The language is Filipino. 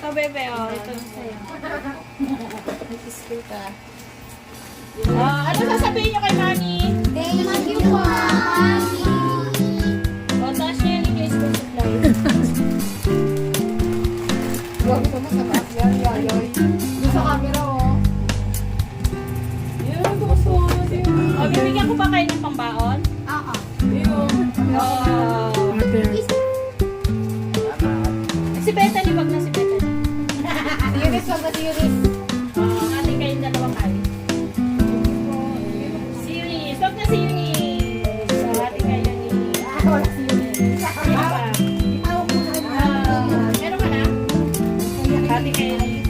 Ito, bebe, oh. Ito na sa'yo. Nag-school ka. Ano sasabihin niyo kay Mami? Thank you po, Mami. O, taas niya yung case for supply. Grabe naman sa taas yan, yayoy. Yung sa camera, oh. Yun, gusto ko natin. O, bibigyan ko pa kayo ng pambaon? Oo. Yun. Si Bethany, wag na si Bethany. Series, wag na series. Ate kayong dalawang kayo. Series. Wag na series. Ate kayo ni... Wala series. Sino ba? Itawag mo na. Meron ka na? Ate kayo ni...